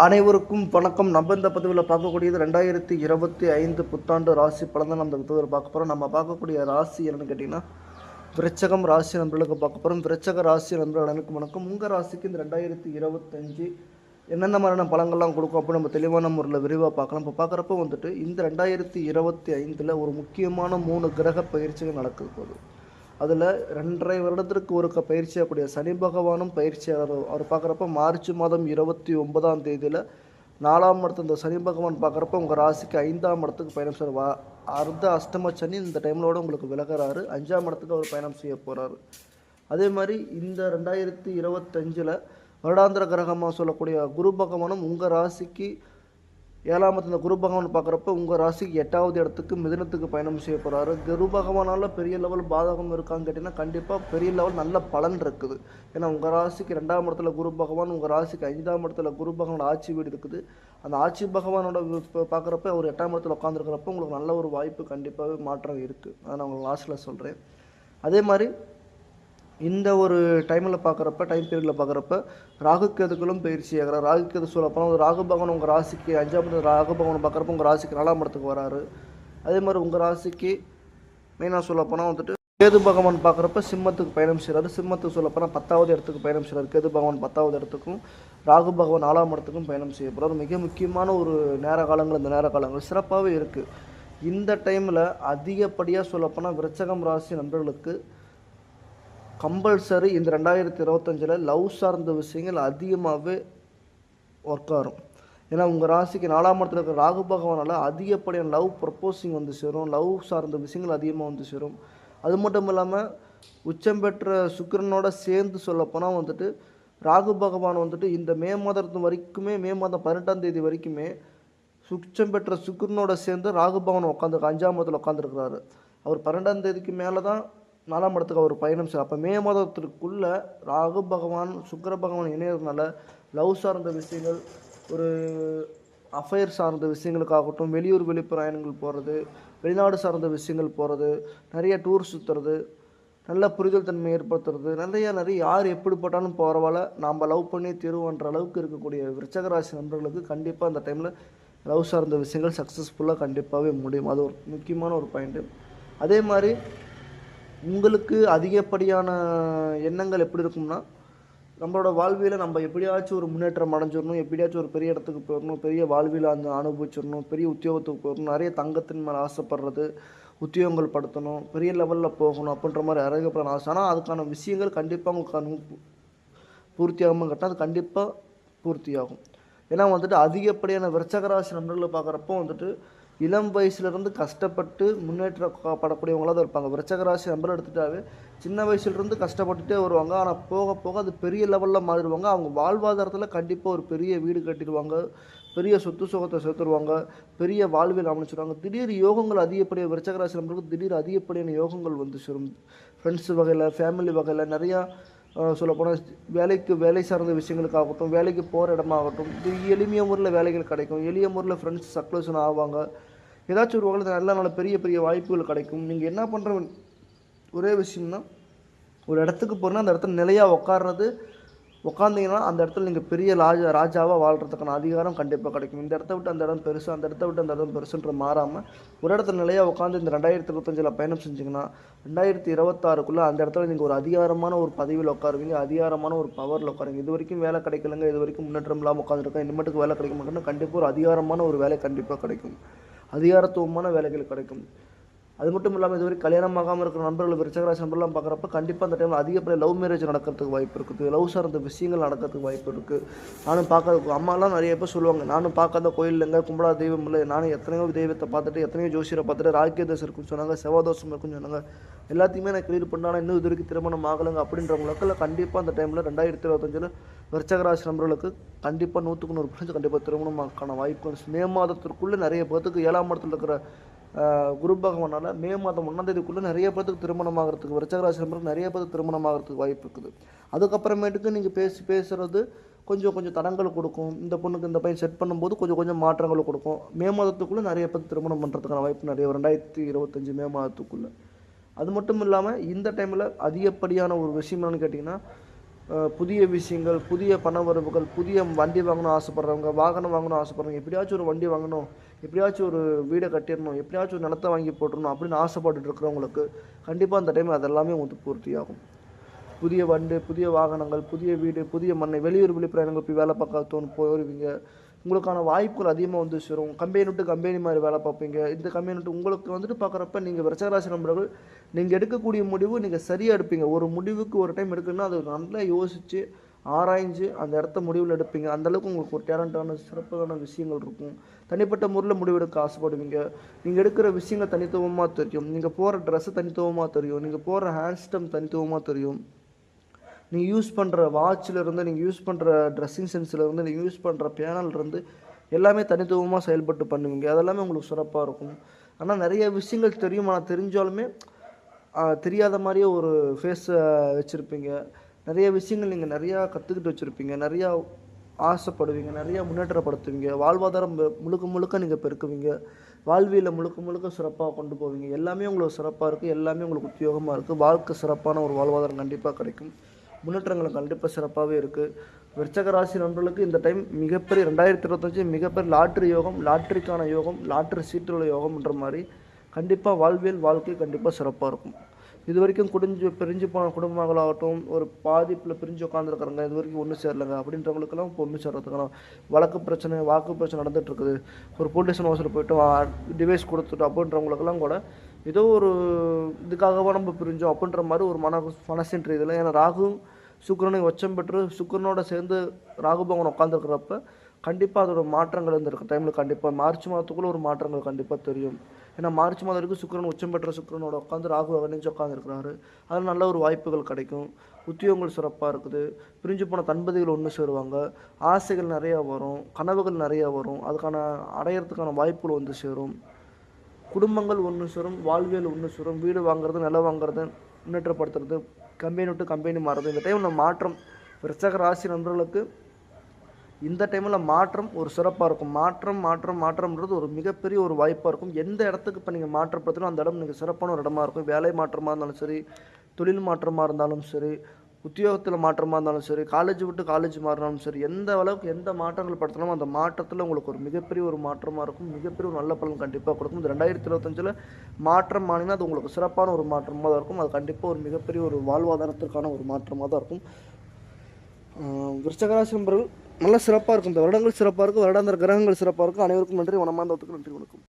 அனைவருக்கும் வணக்கம். நம்ம இந்த பதிவில் பார்க்கக்கூடியது 2025 புத்தாண்டு ராசி பலன் தான் நம்ம பதிவில் பார்க்க போகிறோம். நம்ம பார்க்கக்கூடிய ராசி என்னன்னு கேட்டிங்கன்னா விருச்சகம் ராசி நண்பர்களுக்கு பார்க்க போகிறோம். விருச்சக ராசி நண்பர்கள் அனைவருக்கும் வணக்கம். உங்கள் ராசிக்கு இந்த 2025 என்னென்ன மாதிரியான பலங்கள்லாம் கொடுக்கும் அப்படின்னு நம்ம தெளிவான முறையில் விரிவாக பார்க்கலாம். இப்போ பார்க்குறப்ப இந்த 2025 ஒரு முக்கியமான 3 கிரக பயிற்சிகள் நடக்குது போகுது. அதில் 2.5 வருடத்திற்கு ஒருக்க பயிற்சியாகக்கூடிய சனி பகவானும் பயிற்சியாளர். அவர் பார்க்குறப்ப மார்ச் மாதம் 29ஆம் தேதியில் 4ஆம் இடத்து இந்த சனி பகவான் பார்க்குறப்ப உங்கள் ராசிக்கு 5ஆம் இடத்துக்கு பயணம் செய்வார். அர்த்த அஷ்டம சனி இந்த டைமிலோடு உங்களுக்கு விலகிறாரு. 5ஆம் இடத்துக்கு அவர் பயணம் செய்ய போகிறாரு. அதே மாதிரி இந்த 2025 வருடாந்திர கிரகமாக சொல்லக்கூடிய குரு பகவானும் உங்கள் ராசிக்கு 7ஆம் இடத்துல குரு பகவான் பார்க்குறப்ப உங்கள் ராசிக்கு 8வது இடத்துக்கு மிதுனத்துக்கு பயணம் செய்ய போகிறாரு. குரு பகவானால் பெரிய லெவல் பாதகம் இருக்கான்னு கேட்டிங்கன்னா கண்டிப்பாக பெரிய லெவல் நல்ல பலன் இருக்குது. ஏன்னா உங்கள் ராசிக்கு 2ஆம் இடத்துல குரு பகவான், உங்கள் ராசிக்கு 5ஆம் இடத்துல குரு பகவானோட ஆட்சி வீடு இருக்குது. அந்த ஆட்சி பகவானோட பார்க்குறப்ப அவர் 8ஆம் இடத்துல உட்காந்துருக்கிறப்ப உங்களுக்கு நல்ல ஒரு வாய்ப்பு கண்டிப்பாகவே மாற்றம் இருக்குது. அதை நான் உங்களுக்கு லாஸ்ட்டில் சொல்கிறேன். அதே மாதிரி இந்த ஒரு டைமில் பார்க்குறப்ப டைம் பீரியடில் பார்க்குறப்ப ராகு கேதுக்களும் பயிற்சி ஆகிறார். ராகு கேது சொல்லப்போனால் ராகு பகவான் உங்கள் ராசிக்கு 5ஆம் இடத்துல ராகு பகவான் பார்க்குறப்ப உங்கள் ராசிக்கு 4ஆம் இடத்துக்கு வராரு. அதே மாதிரி உங்கள் ராசிக்கு மெயினாக சொல்லப்போனால் கேது பகவான் பார்க்குறப்ப சிம்மத்துக்கு பயணம் செய்கிறாரு. சிம்மத்துக்கு சொல்லப்போனால் 10வது இடத்துக்கு பயணம் செய்கிறார். கேது பகவான் 10வது இடத்துக்கும் ராகு பகவான் 4ஆம் இடத்துக்கும் பயணம் செய்ய போகிறார். மிக முக்கியமான ஒரு நேர காலங்கள் இந்த நேர காலங்கள் சிறப்பாகவே இருக்குது. இந்த டைமில் அதிகப்படியாக சொல்லப்போனால் விருச்சகம் ராசி நண்பர்களுக்கு கம்பல்சரி இந்த 2025 லவ் சார்ந்த விஷயங்கள் அதிகமாகவே ஒர்க் ஆகும். ஏன்னா உங்கள் ராசிக்கு 4ஆம் இடத்துல இருக்கிற ராகு பகவானால் அதிகப்படியான லவ் ப்ரப்போசிங் வந்து சேரும். லவ் சார்ந்த விஷயங்கள் அதிகமாக வந்து சேரும். அது மட்டும் இல்லாமல் உச்சம் பெற்ற சுக்கிரனோட சேர்ந்து சொல்லப்போனால் ராகு பகவான் இந்த மே மாதத்து வரைக்குமே, மே மாதம் 18ஆம் தேதி வரைக்குமே உச்சம் பெற்ற சுக்கிரனோட சேர்ந்து ராகு பகவான் 5ஆம் இடத்துல உட்காந்துருக்கிறாரு. அவர் 12ஆம் தேதிக்கு மேலே தான் 4ஆம் இடத்துக்கு அவர் பயணம் செய்யும். அப்போ மே மாதத்திற்குள்ளே ராகு பகவான் சுக்கிர பகவான் இணையறதுனால லவ் சார்ந்த விஷயங்கள், ஒரு அஃபேர் சார்ந்த விஷயங்களுக்காகட்டும், வெளியூர் வெளிப்பிரயாணங்கள் போகிறது, வெளிநாடு சார்ந்த விஷயங்கள் போகிறது, நிறைய டூர் சுற்றுறது, நல்ல புரிதல் தன்மை ஏற்படுத்துறது, நிறைய யார் எப்படிப்பட்டாலும் பரவாயில்ல நாம் லவ் பண்ணி தீர்வுன்ற அளவுக்கு இருக்கக்கூடிய விருச்சகராசி நண்பர்களுக்கு கண்டிப்பாக அந்த டைமில் லவ் சார்ந்த விஷயங்கள் சக்ஸஸ்ஃபுல்லாக கண்டிப்பாகவே முடியும். அது ஒரு முக்கியமான ஒரு பாயிண்ட்டு. அதே மாதிரி உங்களுக்கு அதிகப்படியான எண்ணங்கள் எப்படி இருக்கும்னா, நம்மளோட வாழ்வியில் நம்ம எப்படியாச்சும் ஒரு முன்னேற்றம் அடைஞ்சிடணும், எப்படியாச்சும் ஒரு பெரிய இடத்துக்கு போயிடணும், பெரிய வாழ்வியில் அந்த அனுபவிச்சிடணும், பெரிய உத்தியோகத்துக்கு போயிடணும், நிறைய தங்கத்தின் மேலே ஆசைப்படுறது, உத்தியோகங்கள் படுத்தணும், பெரிய லெவலில் போகணும் அப்படின்ற மாதிரி அதிகப்படியான ஆசை. ஆனால் அதுக்கான விஷயங்கள் கண்டிப்பாக உங்களுக்கு பூர்த்தியாகாமல் கேட்டால் அது கண்டிப்பாக பூர்த்தியாகும். ஏன்னா அதிகப்படியான விருச்சகராசி நண்பர்களை பார்க்குறப்போ இளம் வயசுலேருந்து கஷ்டப்பட்டு முன்னேற்றப்படக்கூடியவங்களாக தான் இருப்பாங்க. விருச்சகராசி நம்பர் எடுத்துட்டாவே சின்ன வயசுலேருந்து கஷ்டப்பட்டுட்டே வருவாங்க. ஆனால் போக போக அது பெரிய லெவலில் மாறிடுவாங்க. அவங்க வாழ்வாதாரத்தில் கண்டிப்பாக ஒரு பெரிய வீடு கட்டிடுவாங்க, பெரிய சொத்து சுகத்தை சேர்த்துருவாங்க, பெரிய வாழ்வில் அமைச்சிடுவாங்க. திடீர் யோகங்கள் அதிகப்படியாக விருச்சகராசி நம்பருக்கு திடீர் அதிகப்படியான யோகங்கள் வந்து சேரும். ஃப்ரெண்ட்ஸ் வகையில், ஃபேமிலி வகையில் நிறையா சொல்லப்போனால் வேலை சார்ந்த விஷயங்களுக்காகட்டும், வேலைக்கு போகிற இடமாகட்டும், எளிமைய முறையில் வேலைகள் கிடைக்கும், எளிய முறையில் ஃப்ரெண்ட்ஸ் சக்ஸஸ் ஆவாங்க. ஏதாச்சும் ஒரு வகையில் நல்ல பெரிய பெரிய வாய்ப்புகள் கிடைக்கும். நீங்கள் என்ன பண்ணுற ஒரே விஷயம்னா, ஒரு இடத்துக்கு போனால் அந்த இடத்துல நிலையாக உட்காந்திங்கன்னா அந்த இடத்துல நீங்கள் பெரிய ராஜாவாக வாழ்கிறதுக்கான அதிகாரம் கண்டிப்பாக கிடைக்கும். இந்த இடத்த விட்டு அந்த இடம் பெருசு, அந்த இடத்த விட்டு அந்த இடம் பெருசுன்ற மாறாமல் ஒரு இடத்துல நிலையாக உட்காந்து இந்த 2025 பயணம் செஞ்சிங்கன்னா 2026க்குள்ளே அந்த இடத்துல நீங்கள் ஒரு அதிகாரமான ஒரு பதவியில் உட்காருவீங்க, அதிகாரமான ஒரு பவரில் உட்காருவீங்க. இது வரைக்கும் வேலை கிடைக்கலங்க, இது வரைக்கும் முன்னேற்றம் இல்லாமல் உட்காந்துருக்கேன், இனிமேட்டுக்கு வேலை கிடைக்க மாட்டேன்னா கண்டிப்பாக ஒரு அதிகாரமான ஒரு வேலை கண்டிப்பாக கிடைக்கும், அதிகாரத்துவமான வேலைகள் கிடைக்கும். அது மட்டும் இல்லாமல் இதுவரை கல்யாணம் ஆகாமல் இருக்கிற நண்பர்கள் விருச்சகராசி நண்பர்லாம் பார்க்குறப்ப கண்டிப்பாக அந்த டைமில் அதிகப்படியாக லவ் மேரேஜ் நடக்கிறதுக்கு வாய்ப்பு இருக்குது, லவ் சார்ந்த விஷயங்கள் நடக்கிறதுக்கு வாய்ப்பு இருக்குது. நானும் பார்க்க அம்மாலாம் நிறைய பேர் சொல்லுவாங்க, நானும் பார்க்காத கோயில் இல்லைங்க, கும்பலாத தெய்வம் இல்லை, நானும் எத்தனையோ தெய்வத்தை பார்த்துட்டு எத்தனையோ ஜோசியரை பார்த்துட்டு ராக்கியதோஷம் இருக்குன்னு சொன்னாங்க, செவ்வாதோஷம் இருக்குன்னு சொன்னாங்க, எல்லாத்தையுமே நான் கிளியர் பண்ணாலும் இன்னும் இது வரைக்கும் திருமணம் ஆகலைங்க அப்படின்றவங்களுக்கு கண்டிப்பாக அந்த டைமில் 2025 விருச்சகராசி நண்பர்களுக்கு கண்டிப்பாக 100% கண்டிப்பாக திருமணமாக்கான வாய்ப்பு. மே மாதத்திற்குள்ளே நிறைய பேர்த்துக்கு 7ஆம் இடத்துல இருக்கிற குரு பகவானால் மே மாதம் 1ஆம் தேதிக்குள்ளே நிறைய பேருக்கு திருமணம் ஆகிறதுக்கு, விருச்சகராசி நம்பருக்கு நிறைய பேருக்கு திருமணம் ஆகிறதுக்கு வாய்ப்பு இருக்குது. அதுக்கப்புறமேட்டுக்கு நீங்கள் பேசுகிறது கொஞ்சம் தடங்கள் கொடுக்கும். இந்த பொண்ணுக்கு இந்த பையன் செட் பண்ணும்போது கொஞ்சம் மாற்றங்கள் கொடுக்கும். மே மாதத்துக்குள்ளே நிறைய பேருக்கு திருமணம் பண்ணுறதுக்கான வாய்ப்பு நிறைய 2025 மே மாதத்துக்குள்ளே. அது மட்டும் இல்லாமல் இந்த டைமில் அதிகப்படியான ஒரு விஷயம் என்னன்னு கேட்டிங்கன்னா, புதிய விஷயங்கள், புதிய பண வரவுகள், புதிய வண்டி வாங்கணும்னு ஆசைப்படுறவங்க, வாகனம் வாங்கணும்னு ஆசைப்படுறவங்க, எப்படியாச்சும் ஒரு வண்டி வாங்கணும், எப்படியாச்சும் ஒரு வீட கட்டிறணும், எப்படியாச்சும் ஒரு நிலத்த வாங்கி போட்டுறணும் அப்படின்னு ஆசைப்பட்டுட்டு இருக்கிறவங்களுக்கு கண்டிப்பா அந்த டைம் அது எல்லாமே உங்களுக்கு பூர்த்தியாகும். புதிய வண்டி, புதிய வாகனங்கள், புதிய வீடு, புதிய மனை, வெளியூர் வெளிப்பிரயாணங்கள் போய் வேலை பார்க்க போயிருவீங்க. உங்களுக்கான வாய்ப்புகள் அதிகமா வந்து சேரும். கம்பெனி விட்டு கம்பெனி மாரி வேலை பார்ப்பீங்க. இந்த கம்பெனி விட்டு உங்களுக்கு வந்துட்டு பார்க்குறப்ப நீங்க விருச்சிக ராசி நண்பர்கள், நீங்க எடுக்கக்கூடிய முடிவு நீங்க சரியா எடுப்பீங்க. ஒரு முடிவுக்கு ஒரு டைம் எடுக்கணும்னா, அது நல்லா யோசிச்சு, ஆராய்ஞ்சு அந்த இடத்த முடிவுல எடுப்பீங்க. அந்த அளவுக்கு உங்களுக்கு ஒரு டேலண்டான சிறப்பான விஷயங்கள் இருக்கும். தனிப்பட்ட முறையில முடிவெடுக்க ஆசைப்படுவீங்க. நீங்க எடுக்கிற விஷயங்கள் தனித்துவமா தெரியும். நீங்க போடுற ட்ரெஸ் தனித்துவமா தெரியும். நீங்க போடுற ஹேர் ஸ்டைல் தனித்துவமா தெரியும். நீங்கள் யூஸ் பண்ணுற வாட்சிலேருந்து, நீங்கள் யூஸ் பண்ணுற ட்ரெஸ்ஸிங் சென்ஸ்லேருந்து, நீங்கள் யூஸ் பண்ணுற பேனல்லேருந்து எல்லாமே தனித்துவமாக செயல்பட்டு பண்ணுவீங்க. அதெல்லாமே உங்களுக்கு சிறப்பாக இருக்கும். ஆனால் நிறைய விஷயங்கள் தெரியும். ஆனால் தெரிஞ்சாலுமே தெரியாத மாதிரியே ஒரு ஃபேஸை வச்சுருப்பீங்க. நிறைய விஷயங்கள் நீங்கள் நிறையா கற்றுக்கிட்டு வச்சுருப்பீங்க. நிறையா ஆசைப்படுவீங்க. நிறையா முன்னேற்றப்படுத்துவீங்க. வாழ்வாதாரம் முழுக்க முழுக்க நீங்கள் பெருக்குவீங்க. வாழ்வியலில் முழுக்க முழுக்க சிறப்பாக கொண்டு போவீங்க. எல்லாமே உங்களுக்கு சிறப்பாக இருக்குது. எல்லாமே உங்களுக்கு உத்தியோகமாக இருக்குது. வாழ்க்கை சிறப்பான ஒரு வாழ்வாதாரம் கண்டிப்பாக கிடைக்கும். முன்னேற்றங்கள் கண்டிப்பாக சிறப்பாகவே இருக்குது. விருச்சிக ராசி நண்பர்களுக்கு இந்த டைம் மிகப்பெரிய 2025 மிகப்பெரிய லாட்ரி யோகம், லாட்ரிக்கான யோகம், லாட்ரி சீட்டுள்ள யோகம்ன்ற மாதிரி கண்டிப்பாக வாழ்க்கை கண்டிப்பாக சிறப்பாக இருக்கும். இது வரைக்கும் பிரிஞ்சு போன குடும்பங்களாகட்டும், ஒரு பாதிப்பில் பிரிஞ்சு உட்காந்துருக்குறாங்க, இது வரைக்கும் ஒன்று சேரலைங்க அப்படின்றவங்களுக்கெல்லாம் இப்போ ஒன்று சேர்றதுக்கான வழக்கு பிரச்சனை, வாக்கு பிரச்சனை நடந்துகிட்ருக்குது. ஒரு போலீஸ் ஸ்டேஷன் ஹவுஸில் போய்ட்டு டிவைஸ் கொடுத்துட்டோம் அப்படின்றவங்களுக்கெல்லாம் கூட ஏதோ ஒரு இதுக்காகவா நம்ம பிரிஞ்சோம் அப்படின்ற மாதிரி ஒரு மனசின் ரீதியில். ஏன்னா ராகுவும் சுக்கிரனை உச்சம் பெற்று சுக்கிரனோட சேர்ந்து ராகு பகவான் உட்காந்துருக்கிறப்ப கண்டிப்பாக அதோட மாற்றங்கள் இருந்திருக்க டைமில் கண்டிப்பாக மார்ச் மாதத்துக்குள்ளே ஒரு மாற்றங்கள் கண்டிப்பாக தெரியும். ஏன்னா மார்ச் மாதம் வரைக்கும் சுக்கிரன் உச்சம் பெற்ற சுக்கிரனோட உட்காந்து ராகு அகணிஞ்சு உட்காந்துருக்கிறாரு. அதில் நல்ல ஒரு வாய்ப்புகள் கிடைக்கும். உத்தியோகங்கள் சிறப்பாக இருக்குது. பிரிஞ்சு போன தன்பதிகள் ஒன்று சேருவாங்க. ஆசைகள் நிறையா வரும். கனவுகள் நிறையா வரும். அதுக்கான அடையிறதுக்கான வாய்ப்புகள் வந்து சேரும். குடும்பங்கள் ஒன்று சேரும். வாழ்வியல் ஒன்று சேரும். வீடு வாங்குறது, நிலம் வாங்குறது, முன்னேற்றப்படுத்துறது, கம்பெனி விட்டு கம்பெனி மாறுறது. இந்த டைமில் மாற்றம் விருச்சிக ராசி நண்பர்களுக்கு இந்த டைமில் மாற்றம் ஒரு சிறப்பாக இருக்கும். மாற்றம்ன்றது ஒரு மிகப்பெரிய ஒரு வாய்ப்பாக இருக்கும். எந்த இடத்துக்கு இப்போ நீங்கள் மாற்றப்படுத்தணும் அந்த இடம் நீங்கள் சிறப்பான ஒரு இடமா இருக்கும். வேலை மாற்றமாக இருந்தாலும் சரி, தொழில் மாற்றமாக இருந்தாலும் சரி, உத்தியோகத்தில் மாற்றமாக இருந்தாலும் சரி, காலேஜ் விட்டு காலேஜ் மாறினாலும் சரி, எந்த அளவுக்கு எந்த மாற்றங்கள் படுத்தணும் அந்த மாற்றத்தில் உங்களுக்கு ஒரு மிகப்பெரிய ஒரு மாற்றமாக இருக்கும். மிகப்பெரிய ஒரு நல்ல பலன் கண்டிப்பாக கொடுக்கும். இந்த 2025 மாற்றம் ஆனினா அது உங்களுக்கு சிறப்பான ஒரு மாற்றமாக தான் இருக்கும். அது கண்டிப்பாக ஒரு மிகப்பெரிய ஒரு வாழ்வாதாரத்திற்கான ஒரு மாற்றமாக தான் இருக்கும். விருச்சிக ராசி நண்பர்கள் நல்லா சிறப்பாக இருக்கும். இந்த வருடங்கள் சிறப்பாக இருக்கும். வருடாந்திர கிரகங்கள் சிறப்பாக இருக்கும். அனைவருக்கும் நன்றி. நன்றி. வணக்கம்.